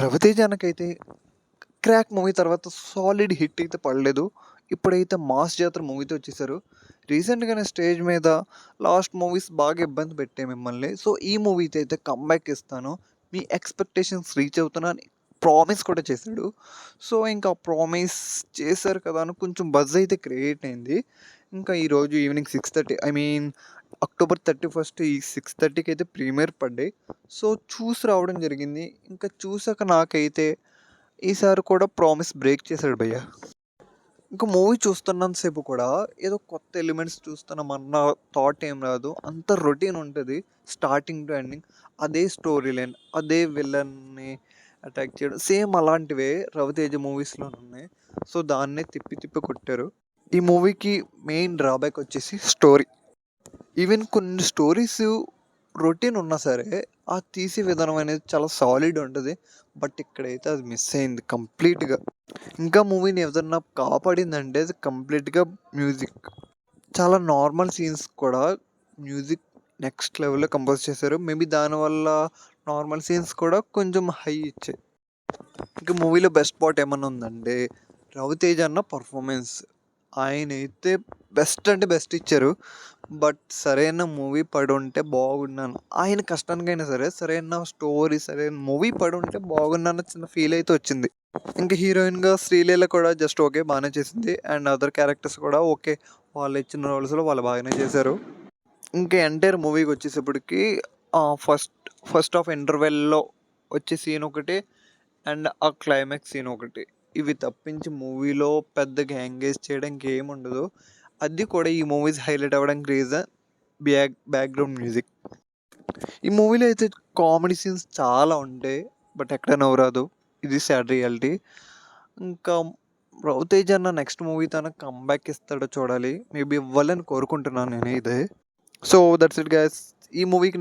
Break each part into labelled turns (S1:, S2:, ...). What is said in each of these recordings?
S1: రవితేజానికైతే 'crack' movie తర్వాత solid hit అయితే పడలేదు. ఇప్పుడైతే 'మాస్ జాతర' మూవీతో వచ్చేసారు. రీసెంట్‌గానే స్టేజ్ మీద లాస్ట్ మూవీస్ బాగా ఇబ్బంది పెట్టాయి మిమ్మల్ని. సో, ఈ మూవీతో అయితే కమ్‌బ్యాక్ ఇస్తాను. మీ ఎక్స్‌పెక్టేషన్స్ రీచ్ అవుతాను అని ప్రామిస్ కూడా చేశాడు. సో, ఇంకా ప్రామిస్ చేశారు కదా అని కొంచెం బజ్ అయితే క్రియేట్ అయింది. ఇంకా ఈరోజు ఈవినింగ్ 6:30 అక్టోబర్ 31 ఈ 6:30కి అయితే ప్రీమియర్ పడ్డాయి. సో, చూసి రావడం జరిగింది. ఇంకా చూసాక నాకైతే ఈసారి కూడా ప్రామిస్ బ్రేక్ చేశాడు భయ్య. ఇంకా మూవీ చూస్తున్నంత సేపు కూడా ఏదో కొత్త ఎలిమెంట్స్ చూస్తున్నామన్న థాట్ ఏం రాదు. అంత రొటీన్ ఉంటది. స్టార్టింగ్ టు ఎండింగ్ అదే స్టోరీ లైన్, అదే విలన్ని అటాక్ చేయడం సేమ్ అలాంటివే 'రవితేజ' మూవీస్‌లోనున్నాయి. సో, దాన్నే తిప్పి తిప్పి కొట్టారు. ఈ మూవీకి మెయిన్ డ్రాబ్యాక్ వచ్చేసి స్టోరీ. ఈవెన్ కొన్ని స్టోరీస్ రొటీన్ ఉన్నా సరే, ఆ తీసే విధానం అనేది చాలా సాలిడ్ ఉంటది. బట్ ఇక్కడైతే అది మిస్ అయింది కంప్లీట్‌గా. ఇంకా మూవీని ఏదన్నా కాపాడిందంటే అది కంప్లీట్‌గా మ్యూజిక్. చాలా నార్మల్ సీన్స్ కూడా మ్యూజిక్ నెక్స్ట్ లెవెల్‌లో కంపోజ్ చేశారు. మేబీ దానివల్ల నార్మల్ సీన్స్ కూడా కొంచెం హై ఇచ్చాయి. ఇంకా మూవీలో బెస్ట్ పార్ట్ ఏమన్నా ఉందంటే 'రవితేజ' అన్న పర్ఫార్మెన్స్. ఆయనైతే బెస్ట్ అంటే బెస్ట్ ఇచ్చారు. బట్ సరైన మూవీ పడుంటే బాగున్నాను. ఆయన కష్టానికైనా సరే సరైన స్టోరీ, సరైన మూవీ పడుంటే బాగున్నాను చిన్న ఫీల్ అయితే వచ్చింది. ఇంకా హీరోయిన్‌గా శ్రీలీల కూడా జస్ట్ ఓకే బానే చేసింది. అండ్ అదర్ క్యారెక్టర్స్ కూడా ఓకే. వాళ్ళు ఇచ్చిన రోల్స్‌లో వాళ్ళు బాగానే చేశారు. ఇంకా ఎంటైర్ మూవీకి వచ్చేసేపటికి ఫస్ట్ ఫస్ట్ హాఫ్ ఇంటర్వెల్‌లో వచ్చే సీన్ ఒకటి అండ్ ఆ క్లైమాక్స్ సీన్ ఒకటి. ఇవి తప్పించి మూవీలో పెద్దగా ఎంగేజ్ చేయడానికి ఏముండదు. అది కూడా ఈ మూవీస్ హైలైట్ అవ్వడానికి రీజన్ బ్యాక్‌గ్రౌండ్ మ్యూజిక్. ఈ మూవీలో అయితే కామెడీ సీన్స్ చాలా ఉంటాయి. బట్ ఎక్కడ నవ్వు రాదు. ఇది సాడ్ రియాలిటీ. ఇంకా 'రవితేజ' అన్న నెక్స్ట్ మూవీ తన కమ్‌బ్యాక్ ఇస్తాడో చూడాలి. మేబీ ఇవ్వాలని కోరుకుంటున్నాను నేను ఇదే. So, that's it guys. ఈ మూవీకి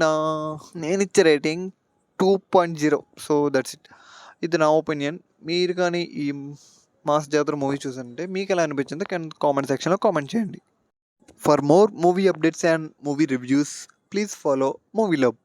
S1: నేనిచ్చే రేటింగ్ 2.0. So, that's it. ఇది నా ఒపీనియన్. మీరు కానీ ఈ 'మాస్ జాతర' మూవీ చూసుంటే మీకెలా అనిపించిందో కామెంట్ సెక్షన్‌లో కామెంట్ చేయండి. For more movie updates and movie reviews please follow movie love.